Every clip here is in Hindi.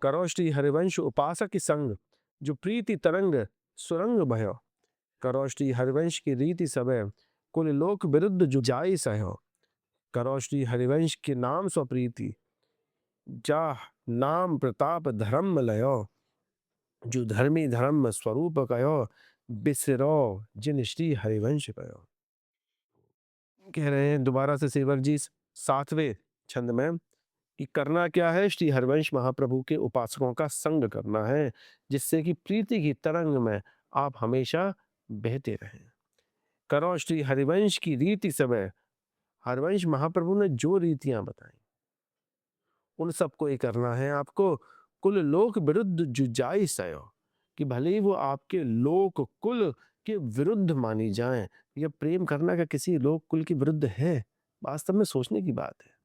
करो श्री हरिवंश उपासक की संग, जो प्रीति तरंग सुरंग भयो। करो श्री हरिवंश की रीति सबे, कुल लोक विरुद्ध जो जाई सहो। करो श्री हरिवंश के नाम स्वप्रीति, जा नाम प्रताप धर्म लयो। जो धर्मी धर्म स्वरूप कयो, बिसरो जिन श्री हरिवंश कयो। कह रहे हैं दोबारा से सेवक जी 7वें छंद में कि करना क्या है, श्री हरिवंश महाप्रभु के उपासकों का संग करना है, जिससे कि प्रीति की तरंग में आप हमेशा बहते रहें। करो श्री हरिवंश की रीति समय, हरिवंश महाप्रभु ने जो रीतियां बताई उन सबको ये करना है आपको। कुल लोक विरुद्ध जुजाई सयो, कि भले ही वो आपके लोक कुल के विरुद्ध मानी जाएं। यह प्रेम करना का किसी लोक कुल के विरुद्ध है? वास्तव में सोचने की बात है।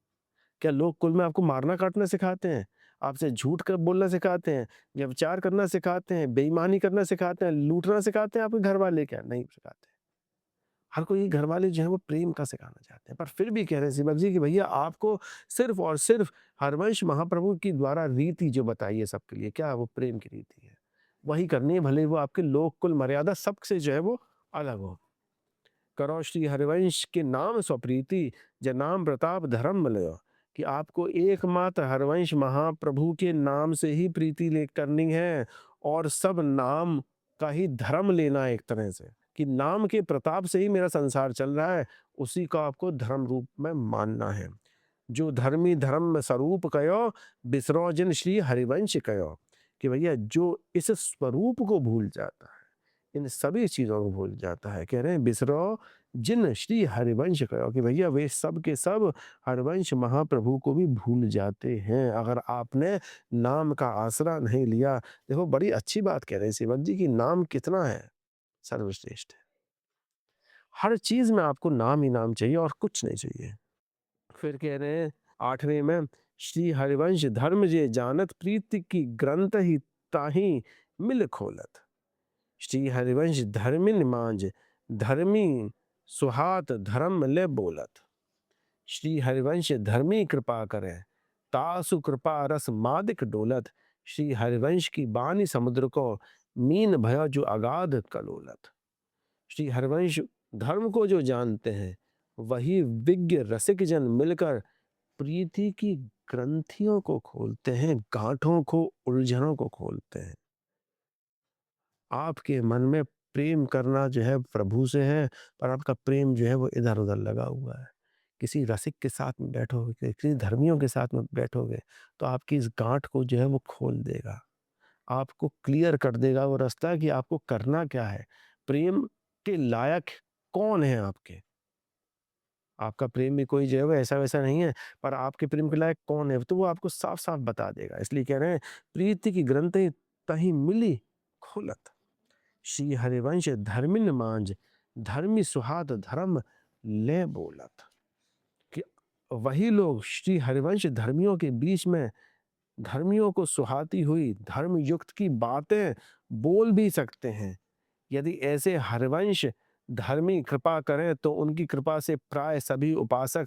क्या लोग कुल में आपको मारना काटना सिखाते हैं, आपसे झूठ कर बोलना सिखाते हैं, व्यभिचार करना सिखाते हैं, बेईमानी करना सिखाते हैं, लूटना सिखाते हैं आपके घर वाले? क्या नहीं सिखाते? हर कोई घर वाले जो है वो प्रेम का सिखाना चाहते हैं, पर फिर भी कह रहे हैं सेवक जी कि भैया आपको सिर्फ और सिर्फ हरवंश महाप्रभु की द्वारा रीति जो बताई है सबके लिए, क्या वो प्रेम की रीति है, वही करनी है, भले वो आपके लोक कुल मर्यादा सबसे जो है वो अलग हो। करो श्री हरिवंश के नाम स्वप्रीति, जनाम प्रताप धर्म लयो। कि आपको एकमात्र हरिवंश महाप्रभु के नाम से ही प्रीति ले करनी है, और सब नाम का ही धर्म लेना है एक तरह से, कि नाम के प्रताप से ही मेरा संसार चल रहा है, उसी का आपको धर्म रूप में मानना है। जो धर्मी धर्म स्वरूप कयो, बिसरो जिन श्री हरिवंश कयो। कि भैया जो इस स्वरूप को भूल जाता है, इन सभी चीज़ों को भूल जाता है, कह रहे हैं बिसरो जिन श्री हरिवंश कहो, कि भैया वे सब के सब हरिवंश महाप्रभु को भी भूल जाते हैं अगर आपने नाम का आसरा नहीं लिया। देखो बड़ी अच्छी बात कह रहे हैं सेवक जी कि नाम कितना है, सर्वश्रेष्ठ है। हर चीज में आपको नाम ही नाम चाहिए और कुछ नहीं चाहिए। फिर कह रहे हैं 8वें में, श्री हरिवंश धर्म जे जानत, प्रीति की ग्रंथ ही ताही मिल खोलत। श्री हरिवंश धर्मिन मांझ, धर्मी सुहात धर्म ले बोलत। श्री हरिवंश धर्मी कृपा करे, तासु कृपा रस मादिक डोलत। श्री हरिवंश की बानी समुद्र को, मीन भयो जो अगाध कलोलत। श्री हरिवंश धर्म को जो जानते हैं, वही विज्ञ रसिक जन मिलकर प्रीति की ग्रंथियों को खोलते हैं, गांठों को, उलझनों को खोलते हैं। आपके मन में प्रेम करना जो है प्रभु से है, पर आपका प्रेम जो है वो इधर-उधर लगा हुआ है। किसी रसिक के साथ में बैठोगे, किसी धर्मियों के साथ में बैठोगे, तो आपकी इस गाँठ को जो है वो खोल देगा। आपको क्लियर कर देगा वो रास्ता कि आपको करना क्या है। प्रेम के लायक कौन है आपके? आपका प्रेम भी कोई जो है वो ऐसा-वैसा नहीं है, पर आपके प्रेम के लायक कौन है? तो वो आपको साफ-साफ बता देगा। इसलिए कह रहे हैं, प्रीति की ग्रंथि तहि मिली खुलत। श्री हरिवंश धर्मिन मांझ, धर्मी सुहात धर्म ले बोलत। कि वही लोग श्री हरिवंश धर्मियों के बीच में धर्मियों को सुहाती हुई धर्म युक्त की बातें बोल भी सकते हैं। यदि ऐसे हरिवंश धर्मी कृपा करें तो उनकी कृपा से प्राय सभी उपासक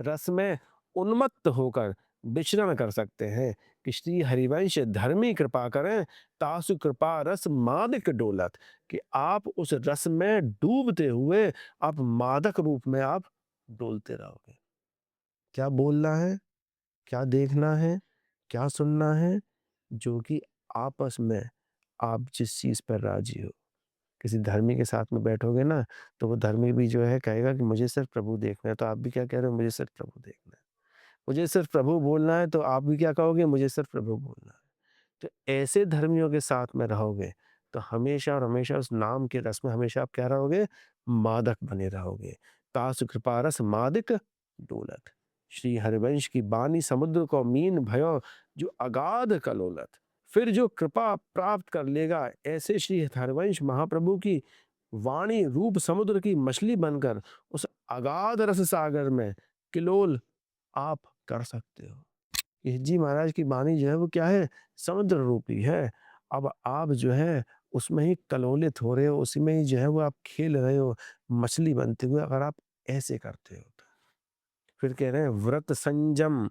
रस में उन्मत्त होकर विचरण कर सकते हैं। कि श्री हरिवंश धर्मी कृपा करें, तासु कृपा रस मादिक डोलत। कि आप उस रस में डूबते हुए आप मादक रूप में आप डोलते रहोगे। क्या बोलना है, क्या देखना है, क्या सुनना है, जो कि आपस में आप जिस चीज़ पर राज़ी हो। किसी धर्मी के साथ में बैठोगे ना, तो वो धर्मी भी जो है कहेगा कि मुझे सिर्फ़ प्रभु देखना है, तो आप भी क्या कह रहे हो, मुझे सिर्फ़ प्रभु देखना है। मुझे सिर्फ़ प्रभु बोलना है, तो आप भी क्या कहोगे, मुझे सिर्फ़ प्रभु बोलना है। तो ऐसे धर्मियों के साथ में रहोगे, तो हमेशा और हमेशा उस नाम के रस में हमेशा आप क्या रहोगे, मादक बने रहोगे। तासु कृपा रस मादिक डोलत। श्री हरिवंश की बानी समुद्र को, मीन भयो जो अगाध कलोलत। फिर जो कृपा प्राप्त कर लेगा, ऐसे श्री हरिवंश महाप्रभु की वाणी रूप समुद्र की मछली बनकर उस अगाध रस सागर में किलोल आप कर सकते हो। ये जी महाराज की वाणी जो है वो क्या है, समुद्र रूपी है। अब आप जो है उसमें ही कलोलित हो रहे हो, उसी में ही जो है वो आप खेल रहे हो, मछली बनते हुए, अगर आप ऐसे करते हो तो। फिर कह रहे हैं व्रत संजम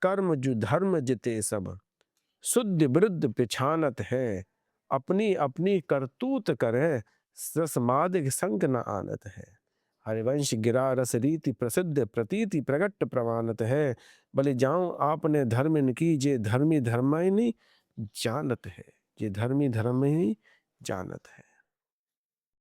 कर्म जो धर्म जिते सब। शुद्ध विरुद्ध पिछानत है, अपनी अपनी करतूत करे, रसमादिक संग न आनत है। हरिवंश गिरा रस रीति प्रसिद्ध, प्रतीति प्रगट प्रमाणत है। भले जाऊं आपने धर्म की, जे धर्मी धर्म नहीं जानत है, जे धर्मी धर्म ही जानत है।